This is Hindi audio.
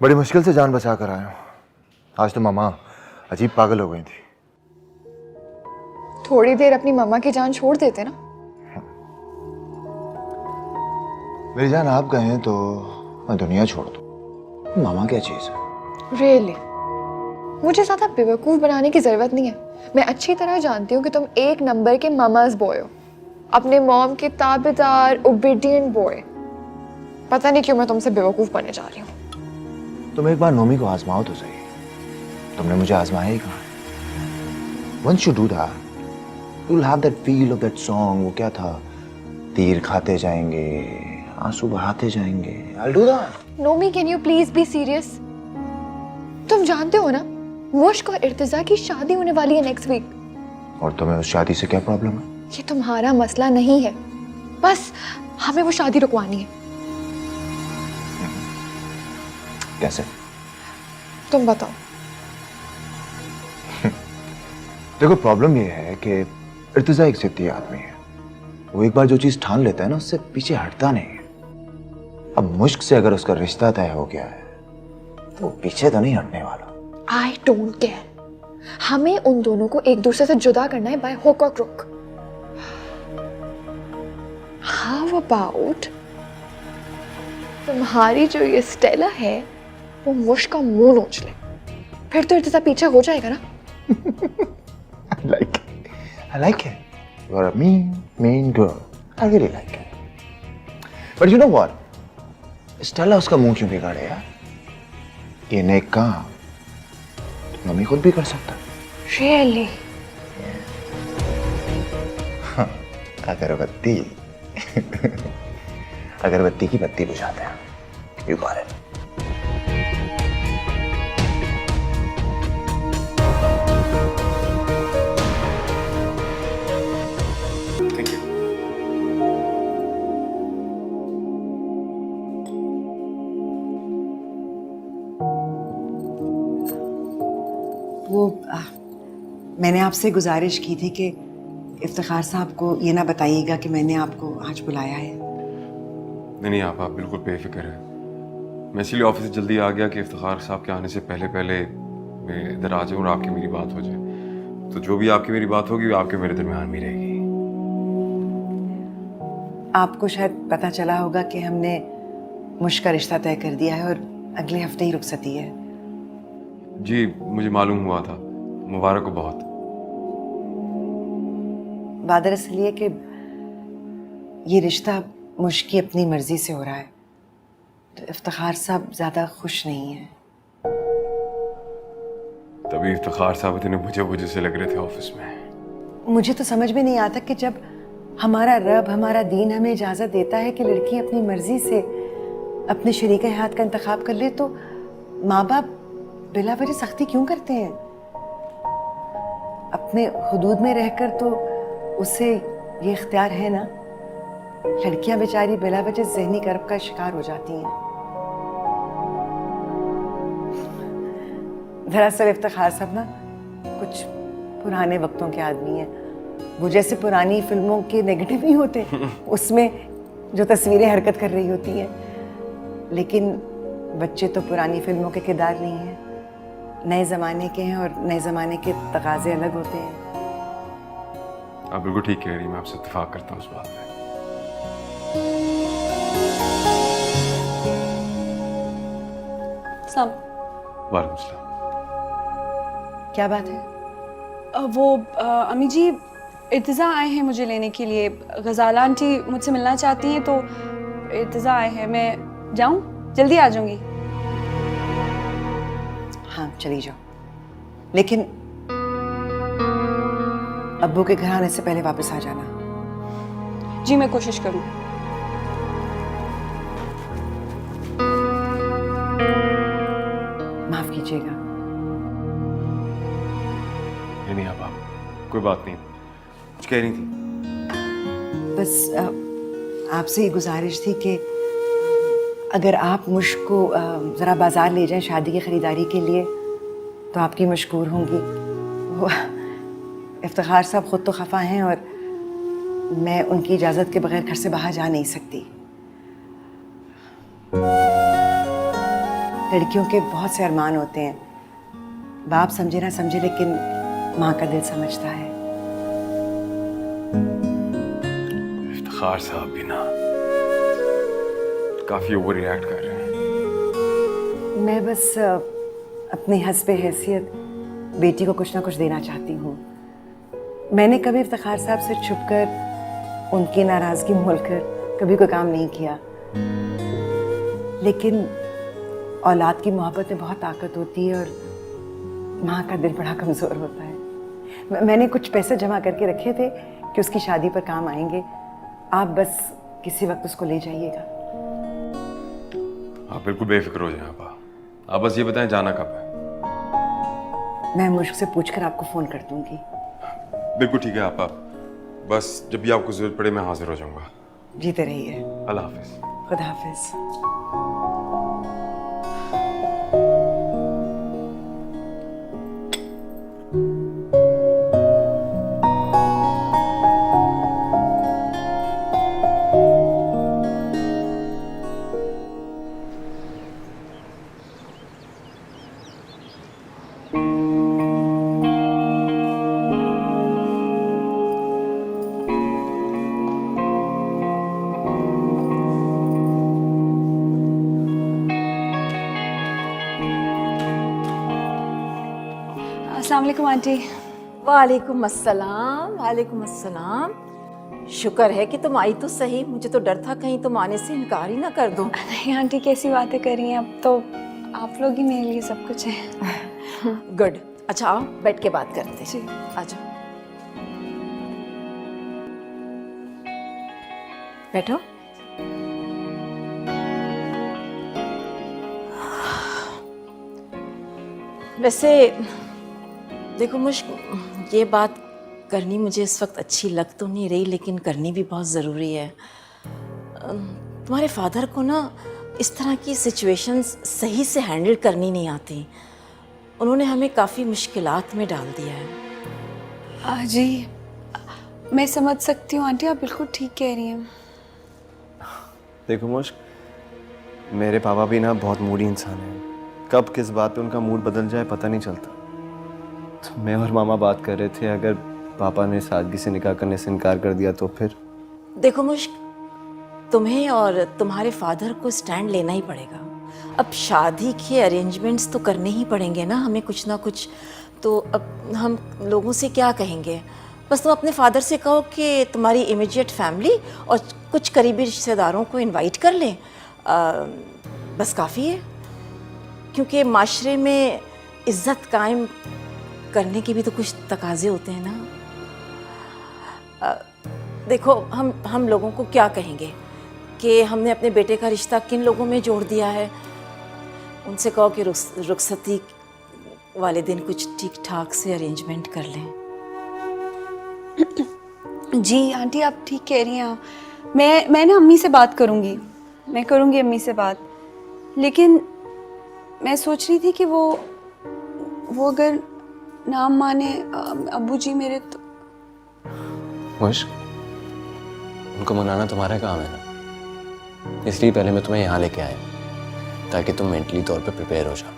बड़ी मुश्किल से जान बचा कर आया हूँ। आज तो मामा अजीब पागल हो गई थी। थोड़ी देर अपनी मम्मा की जान छोड़ देते ना। मेरी जान आप गए हैं तो मैं दुनिया छोड़ दूँ। मामा क्या चीज है? रियली मुझे ज्यादा बेवकूफ बनाने की जरूरत नहीं है। मैं अच्छी तरह जानती हूँ कि तुम एक नंबर के मामाज बॉय हो, अपने मॉम के ताबेदार ओबीडिएंट बॉय। पता नहीं क्यों मैं तुमसे बेवकूफ बनने जा रही हूँ। तुम एक बार नोमी को आजमाओ तो सही। तुमने मुझे आजमाया ही कहा। Once you do that, you'll have that feel of that song। वो क्या था? तीर खाते जाएंगे, आंसू बहाते जाएंगे। I'll do that। Nomi can you please be serious? तुम जानते हो ना मुश्क और इर्तिजा की शादी होने वाली है नेक्स्ट वीक। और तुम्हें उस शादी से क्या प्रॉब्लम है? ये तुम्हारा मसला नहीं है, बस हमें वो शादी रुकवानी है। कैसे? तुम बताओ। देखो प्रॉब्लम ये है कि इर्तिजा एक जिद्दी आदमी है। वो एक बार जो चीज ठान लेता है ना उससे पीछे हटता नहीं है। अब मुश्क से अगर उसका रिश्ता तय हो गया है तो वो पीछे तो नहीं हटने वाला। I don't care. हमें उन दोनों को एक दूसरे से जुदा करना है बाय हुक और क्रुक। हाउ अबाउट तुम्हारी जो ये स्टेला है वो मुश्क का मुंह नोच ले, फिर तो इर्तिजा पीछे हो जाएगा ना। I like it. You're a mean girl. I really like it. But you know what? Stella उसका मुंह क्यों बिगाड़े यार? ये नेक काम तो मम्मी खुद भी कर सकता। Really? अगरबत्ती अगरबत्ती की बत्ती बुझाते हैं। You got it. मैंने आपसे गुजारिश की थी कि इफ्तिखार साहब को ये ना बताइएगा कि मैंने आपको आज बुलाया है। नहीं आप बिल्कुल बेफिक्र है। मैं इसीलिए ऑफिस से जल्दी आ गया कि इफ्तिखार साहब के आने से पहले पहले मैं इधर आ जाऊँ और आपकी मेरी बात हो जाए। तो जो भी आपकी मेरी बात होगी वो आपके मेरे दरमियान में रहेगी। आपको शायद पता चला होगा कि हमने मुश्क का रिश्ता तय कर दिया है और अगले हफ्ते ही रुखसती है। जी मुझे मालूम हुआ था, मुबारक हो बहुत। बात दरअसल ये कि ये रिश्ता मुश्क की अपनी मर्जी से हो रहा है, तो इफ्तिखार साहब ज्यादा खुश नहीं है। तभी इफ्तिखार साहब इतने बुझे से लग रहे थे ऑफिस में। मुझे तो समझ में नहीं आता कि जब हमारा रब हमारा दीन हमें इजाजत देता है कि लड़की अपनी मर्जी से अपने शरीक हयात का इंतखाब कर ले, तो माँ बाप बिला वजह सख्ती क्यों करते हैं? अपने हुदूद में रहकर तो उसे ये इख्तियार है ना। लड़कियां बेचारी बिला वजह ज़हनी कर्ब का शिकार हो जाती हैं। दरअसल इफ्तिखार साहब ना कुछ पुराने वक्तों के आदमी हैं। वो जैसे पुरानी फिल्मों के नेगेटिव नहीं होते उसमें जो तस्वीरें हरकत कर रही होती हैं, लेकिन बच्चे तो पुरानी फिल्मों के किरदार नहीं हैं, नए ज़माने के हैं और नए ज़माने के तकाज़े अलग होते हैं। आप बिल्कुल ठीक कह रही हैं, मैं आपसे इत्तेफाक करता हूँ उस बात पे। वालेकुम सलाम। क्या बात है? अम्मी जी इर्तिज़ा आए हैं मुझे लेने के लिए। गज़ाला आंटी मुझसे मिलना चाहती हैं, तो इर्तिज़ा आए हैं। मैं जाऊं? जल्दी आ जाऊंगी। हाँ चली जाओ, लेकिन अब्बू के घर आने से पहले वापस आ जाना। जी मैं कोशिश करूँ। माफ कीजिएगा। नहीं आप कोई बात नहीं, कुछ कह रही थी? बस आपसे ये गुजारिश थी कि अगर आप मुश्क को ज़रा बाज़ार ले जाएं शादी की ख़रीदारी के लिए तो आपकी मशकूर होंगी। वो इफ्तिखार साहब ख़ुद तो खफा हैं और मैं उनकी इजाज़त के बगैर घर से बाहर जा नहीं सकती। लड़कियों के बहुत से अरमान होते हैं, बाप समझे ना समझे लेकिन माँ का दिल समझता है। इफ्तिखार साहब भी ना काफी ओवर रिएक्ट कर रहे हैं। मैं बस अपनी हस्बे हैसियत बेटी को कुछ ना कुछ देना चाहती हूँ। मैंने कभी इफ्तिखार साहब से छुपकर उनकी नाराज़गी मोलकर कभी कोई काम नहीं किया, लेकिन औलाद की मोहब्बत में बहुत ताकत होती है और माँ का दिल बड़ा कमज़ोर होता है। मैंने कुछ पैसे जमा करके रखे थे कि उसकी शादी पर काम आएंगे। आप बस किसी वक्त उसको ले जाइएगा। आप बिल्कुल बेफिक्र हो जाएं आपा। आप बस ये बताएं जाना कब है? मैं मुश्क से पूछकर आपको फ़ोन कर दूंगी। बिल्कुल ठीक है आपा, बस जब भी आपको जरूरत पड़े मैं हाजिर हो जाऊंगा। जीते रहिए। अल्लाह हाफिज। खुदा हाफिज। अस्सलाम वालेकुम आंटी। वालेकुम अस्सलाम, वालेकुम अस्सलाम। शुक्र है कि तुम आई तो सही, मुझे तो डर था कहीं तुम आने से इनकार ही ना कर दो। नहीं आंटी, कैसी बातें कर रही हैं, अब तो आप लोग ही मेरे लिए सब कुछ है। गुड। अच्छा आओ बैठ के बात करते जी। हैं। आ जाओ बैठो। वैसे देखो मुश्क, ये बात करनी मुझे इस वक्त अच्छी लग तो नहीं रही, लेकिन करनी भी बहुत ज़रूरी है। तुम्हारे फादर को ना इस तरह की सिचुएशंस सही से हैंडल करनी नहीं आती। उन्होंने हमें काफ़ी मुश्किलात में डाल दिया है। जी मैं समझ सकती हूँ आंटी, आप बिल्कुल ठीक कह रही हैं। देखो मुश्क, मेरे पापा भी ना बहुत मूडी इंसान हैं। कब किस बात पे उनका मूड बदल जाए पता नहीं चलता। तो मैं और मामा बात कर रहे थे, अगर पापा ने सादगी से निकाह करने से इनकार कर दिया तो फिर। देखो मुश्क, तुम्हें और तुम्हारे फादर को स्टैंड लेना ही पड़ेगा। अब शादी के अरेंजमेंट्स तो करने ही पड़ेंगे ना हमें कुछ ना कुछ। तो अब हम लोगों से क्या कहेंगे? बस तुम अपने फादर से कहो कि तुम्हारी इमीडिएट फैमिली और कुछ करीबी रिश्तेदारों को इनवाइट कर लें, बस काफ़ी है। क्योंकि माशरे में इज़्ज़त कायम करने के भी तो कुछ तकाजे होते हैं ना। देखो हम लोगों को क्या कहेंगे कि हमने अपने बेटे का रिश्ता किन लोगों में जोड़ दिया है। उनसे कहो कि रुखसती वाले दिन कुछ ठीक ठाक से अरेंजमेंट कर लें। जी आंटी आप ठीक कह रही हैं। मैं ना अम्मी से बात करूँगी, मैं करूँगी अम्मी से बात। लेकिन मैं सोच रही थी कि वो अगर ना माने अब्बू जी मेरे तो। मुश्क, उनको मनाना तुम्हारा काम है ना, इसलिए पहले मैं तुम्हें यहाँ लेके आया ताकि तुम मेंटली तौर पे प्रिपेयर हो जाओ।